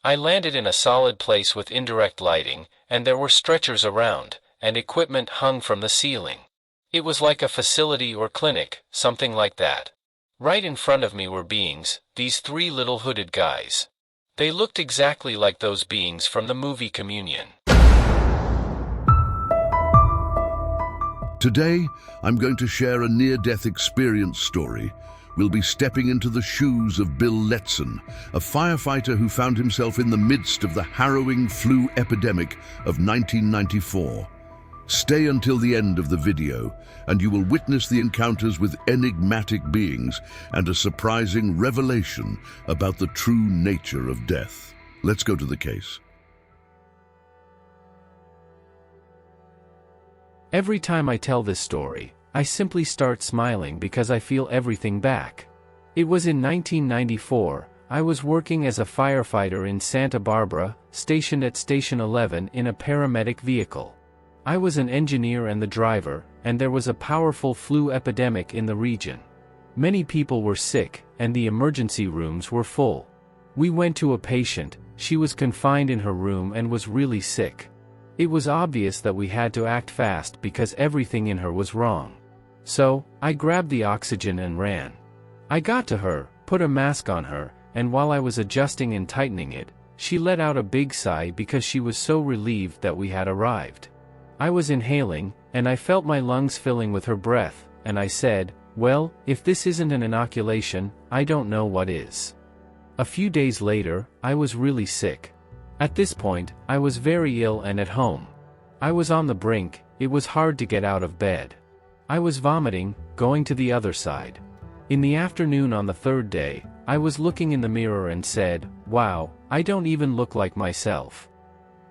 I landed in a solid place with indirect lighting, and there were stretchers around, and equipment hung from the ceiling. It was like a facility or clinic, something like that. Right in front of me were beings, these three little hooded guys. They looked exactly like those beings from the movie Communion. Today, I'm going to share a near-death experience story. We'll be stepping into the shoes of Bill Letson, a firefighter who found himself in the midst of the harrowing flu epidemic of 1994. Stay until the end of the video, and you will witness the encounters with enigmatic beings and a surprising revelation about the true nature of death. Let's go to the case. Every time I tell this story, I simply start smiling because I feel everything back. It was in 1994, I was working as a firefighter in Santa Barbara, stationed at Station 11 in a paramedic vehicle. I was an engineer and the driver, and there was a powerful flu epidemic in the region. Many people were sick, and the emergency rooms were full. We went to a patient. She was confined in her room and was really sick. It was obvious that we had to act fast because everything in her was wrong. So, I grabbed the oxygen and ran. I got to her, put a mask on her, and while I was adjusting and tightening it, she let out a big sigh because she was so relieved that we had arrived. I was inhaling, and I felt my lungs filling with her breath, and I said, "Well, if this isn't an inoculation, I don't know what is." A few days later, I was really sick. At this point, I was very ill and at home. I was on the brink. It was hard to get out of bed. I was vomiting, going to the other side. In the afternoon on the third day, I was looking in the mirror and said, "Wow, I don't even look like myself."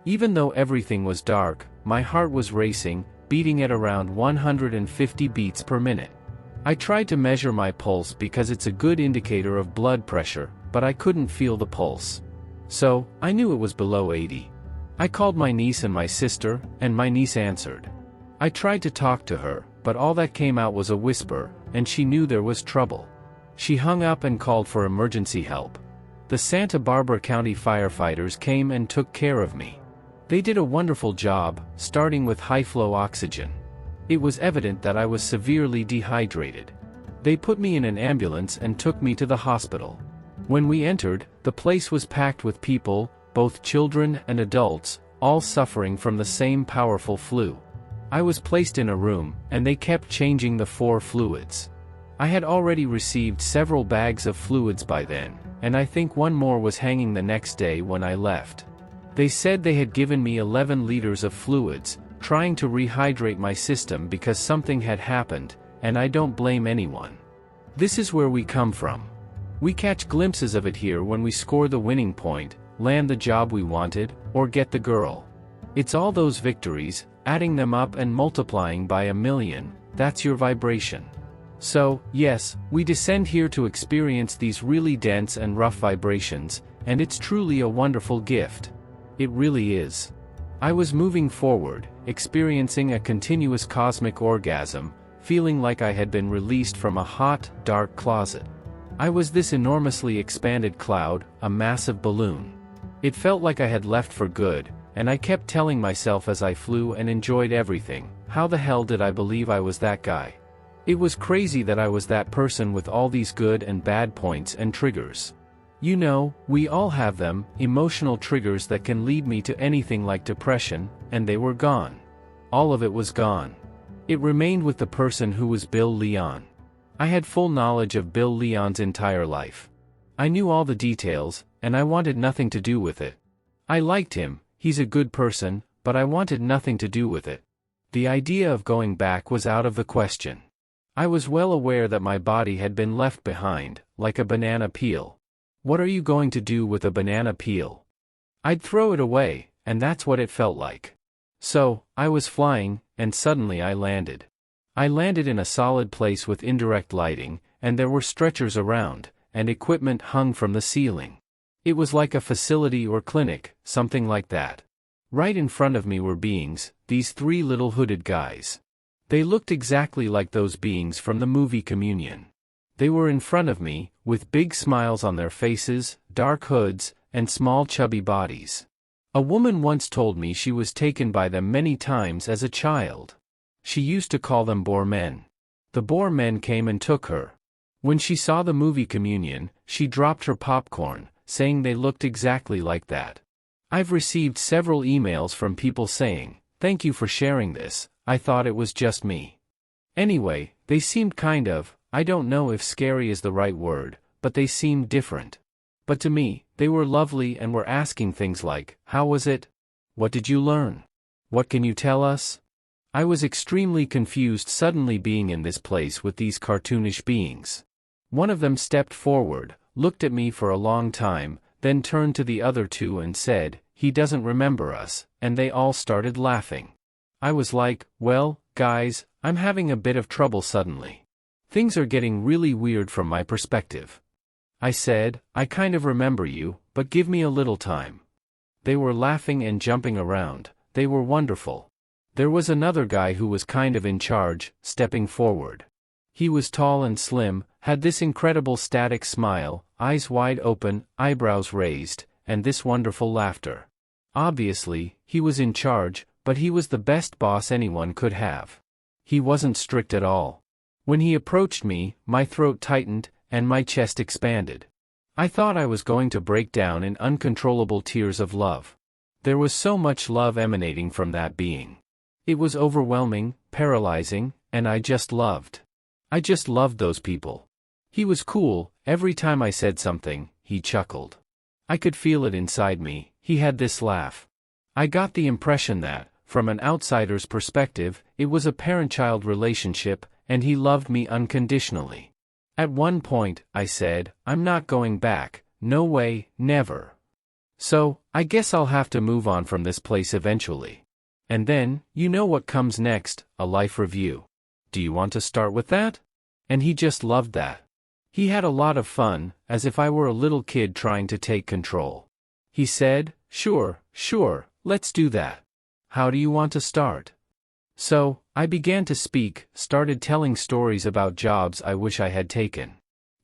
Even though everything was dark, my heart was racing, beating at around 150 beats per minute. I tried to measure my pulse because it's a good indicator of blood pressure, but I couldn't feel the pulse. So, I knew it was below 80. I called my niece and my sister, and my niece answered. I tried to talk to her, but all that came out was a whisper, and she knew there was trouble. She hung up and called for emergency help. The Santa Barbara County firefighters came and took care of me. They did a wonderful job, starting with high-flow oxygen. It was evident that I was severely dehydrated. They put me in an ambulance and took me to the hospital. When we entered, the place was packed with people, both children and adults, all suffering from the same powerful flu. I was placed in a room, and they kept changing the 4 fluids. I had already received several bags of fluids by then, and I think one more was hanging the next day when I left. They said they had given me 11 liters of fluids, trying to rehydrate my system because something had happened, and I don't blame anyone. This is where we come from. We catch glimpses of it here when we score the winning point, land the job we wanted, or get the girl. It's all those victories, adding them up and multiplying by 1,000,000, that's your vibration. So, yes, we descend here to experience these really dense and rough vibrations, and it's truly a wonderful gift. It really is. I was moving forward, experiencing a continuous cosmic orgasm, feeling like I had been released from a hot, dark closet. I was this enormously expanded cloud, a massive balloon. It felt like I had left for good, and I kept telling myself as I flew and enjoyed everything, how the hell did I believe I was that guy? It was crazy that I was that person with all these good and bad points and triggers. You know, we all have them, emotional triggers that can lead me to anything like depression, and they were gone. All of it was gone. It remained with the person who was Bill Leon. I had full knowledge of Bill Leon's entire life. I knew all the details, and I wanted nothing to do with it. I liked him, he's a good person, but I wanted nothing to do with it. The idea of going back was out of the question. I was well aware that my body had been left behind, like a banana peel. What are you going to do with a banana peel? I'd throw it away, and that's what it felt like. So, I was flying, and suddenly I landed. I landed in a solid place with indirect lighting, and there were stretchers around, and equipment hung from the ceiling. It was like a facility or clinic, something like that. Right in front of me were beings, these 3 little hooded guys. They looked exactly like those beings from the movie Communion. They were in front of me, with big smiles on their faces, dark hoods, and small chubby bodies. A woman once told me she was taken by them many times as a child. She used to call them Boer men. The Boer men came and took her. When she saw the movie Communion, she dropped her popcorn, saying they looked exactly like that. I've received several emails from people saying, "Thank you for sharing this, I thought it was just me." Anyway, they seemed I don't know if scary is the right word, but they seemed different. But to me, they were lovely and were asking things like, "How was it? What did you learn? What can you tell us?" I was extremely confused suddenly being in this place with these cartoonish beings. One of them stepped forward, looked at me for a long time, then turned to the other two and said, "He doesn't remember us," and they all started laughing. I was like, well, guys, I'm having a bit of trouble suddenly. Things are getting really weird from my perspective. I said, "I kind of remember you, but give me a little time." They were laughing and jumping around, they were wonderful. There was another guy who was kind of in charge, stepping forward. He was tall and slim, had this incredible static smile, eyes wide open, eyebrows raised, and this wonderful laughter. Obviously, he was in charge, but he was the best boss anyone could have. He wasn't strict at all. When he approached me, my throat tightened, and my chest expanded. I thought I was going to break down in uncontrollable tears of love. There was so much love emanating from that being. It was overwhelming, paralyzing, and I just loved those people. He was cool, every time I said something, he chuckled. I could feel it inside me, he had this laugh. I got the impression that, from an outsider's perspective, it was a parent-child relationship, and he loved me unconditionally. At one point, I said, "I'm not going back, no way, never. So, I guess I'll have to move on from this place eventually." And then, you know what comes next, a life review. Do you want to start with that? And he just loved that. He had a lot of fun, as if I were a little kid trying to take control. He said, sure, let's do that. How do you want to start?" So, I began to speak, started telling stories about jobs I wish I had taken.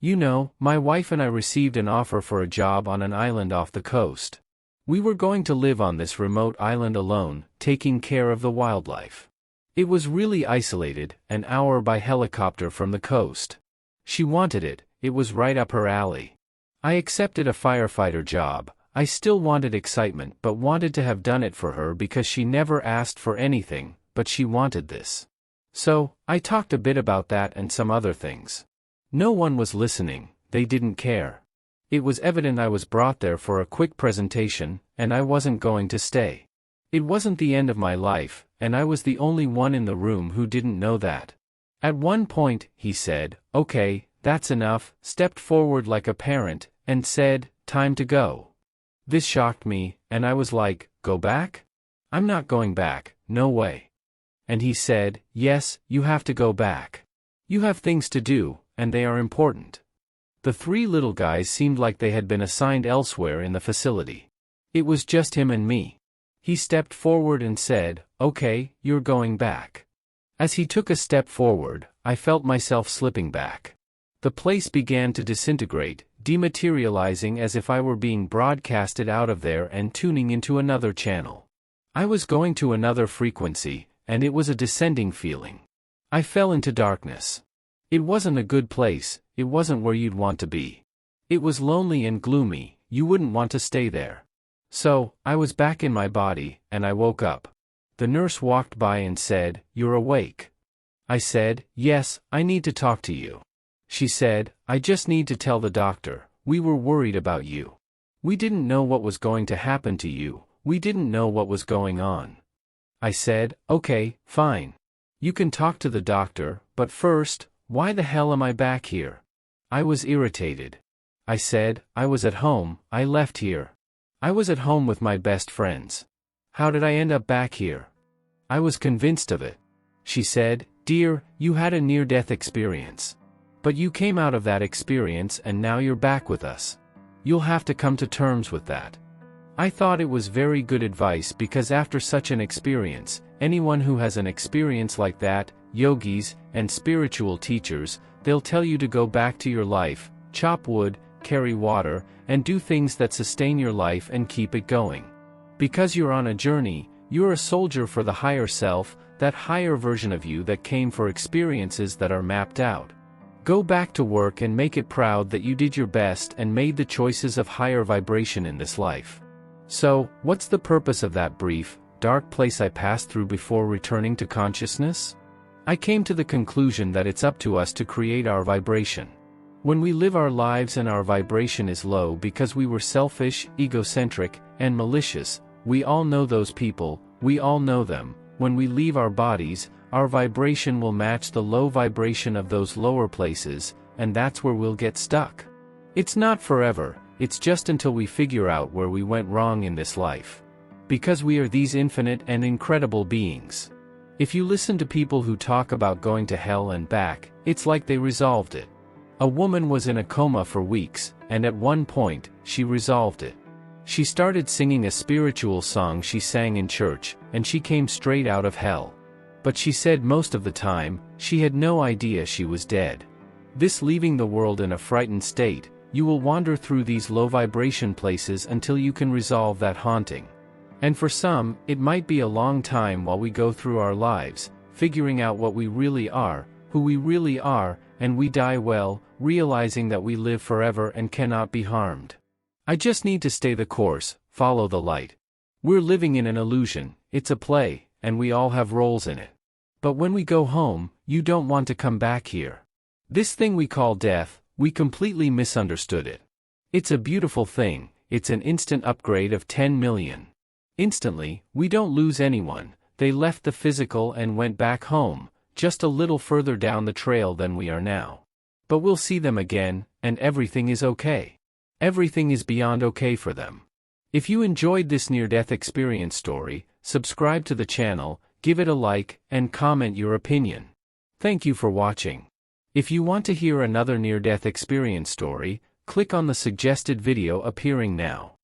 You know, my wife and I received an offer for a job on an island off the coast. We were going to live on this remote island alone, taking care of the wildlife. It was really isolated, an hour by helicopter from the coast. She wanted it, it was right up her alley. I accepted a firefighter job. I still wanted excitement but wanted to have done it for her because she never asked for anything, but she wanted this. So, I talked a bit about that and some other things. No one was listening, they didn't care. It was evident I was brought there for a quick presentation, and I wasn't going to stay. It wasn't the end of my life, and I was the only one in the room who didn't know that. At one point, he said, "Okay, that's enough," stepped forward like a parent, and said, "Time to go." This shocked me, and I was like, "Go back? I'm not going back, no way." And he said, "Yes, you have to go back. You have things to do, and they are important." The three little guys seemed like they had been assigned elsewhere in the facility. It was just him and me. He stepped forward and said, "Okay, you're going back." As he took a step forward, I felt myself slipping back. The place began to disintegrate, dematerializing as if I were being broadcasted out of there and tuning into another channel. I was going to another frequency, and it was a descending feeling. I fell into darkness. It wasn't a good place, it wasn't where you'd want to be. It was lonely and gloomy, you wouldn't want to stay there. So, I was back in my body, and I woke up. The nurse walked by and said, "You're awake." I said, "Yes, I need to talk to you." She said, "I just need to tell the doctor, we were worried about you. We didn't know what was going to happen to you, we didn't know what was going on." I said, "Okay, fine. You can talk to the doctor, but first, why the hell am I back here?" I was irritated. I said, "I was at home, I left here. I was at home with my best friends. How did I end up back here?" I was convinced of it. She said, "Dear, you had a near-death experience. But you came out of that experience and now you're back with us. You'll have to come to terms with that." I thought it was very good advice because after such an experience, anyone who has an experience like that, yogis and spiritual teachers, they'll tell you to go back to your life, chop wood, carry water, and do things that sustain your life and keep it going. Because you're on a journey, you're a soldier for the higher self, that higher version of you that came for experiences that are mapped out. Go back to work and make it proud that you did your best and made the choices of higher vibration in this life. So, what's the purpose of that brief, dark place I passed through before returning to consciousness? I came to the conclusion that it's up to us to create our vibration. When we live our lives and our vibration is low because we were selfish, egocentric, and malicious, we all know those people, we all know them. When we leave our bodies, our vibration will match the low vibration of those lower places, and that's where we'll get stuck. It's not forever, it's just until we figure out where we went wrong in this life. Because we are these infinite and incredible beings. If you listen to people who talk about going to hell and back, it's like they resolved it. A woman was in a coma for weeks, and at one point, she resolved it. She started singing a spiritual song she sang in church, and she came straight out of hell. But she said most of the time, she had no idea she was dead. This leaving the world in a frightened state, you will wander through these low vibration places until you can resolve that haunting. And for some, it might be a long time while we go through our lives, figuring out what we really are, who we really are, and we die well, realizing that we live forever and cannot be harmed. I just need to stay the course, follow the light. We're living in an illusion, it's a play, and we all have roles in it. But when we go home, you don't want to come back here. This thing we call death, we completely misunderstood it. It's a beautiful thing, it's an instant upgrade of 10 million. Instantly, we don't lose anyone, they left the physical and went back home, just a little further down the trail than we are now. But we'll see them again, and everything is okay. Everything is beyond okay for them. If you enjoyed this near-death experience story, subscribe to the channel, give it a like, and comment your opinion. Thank you for watching. If you want to hear another near-death experience story, click on the suggested video appearing now.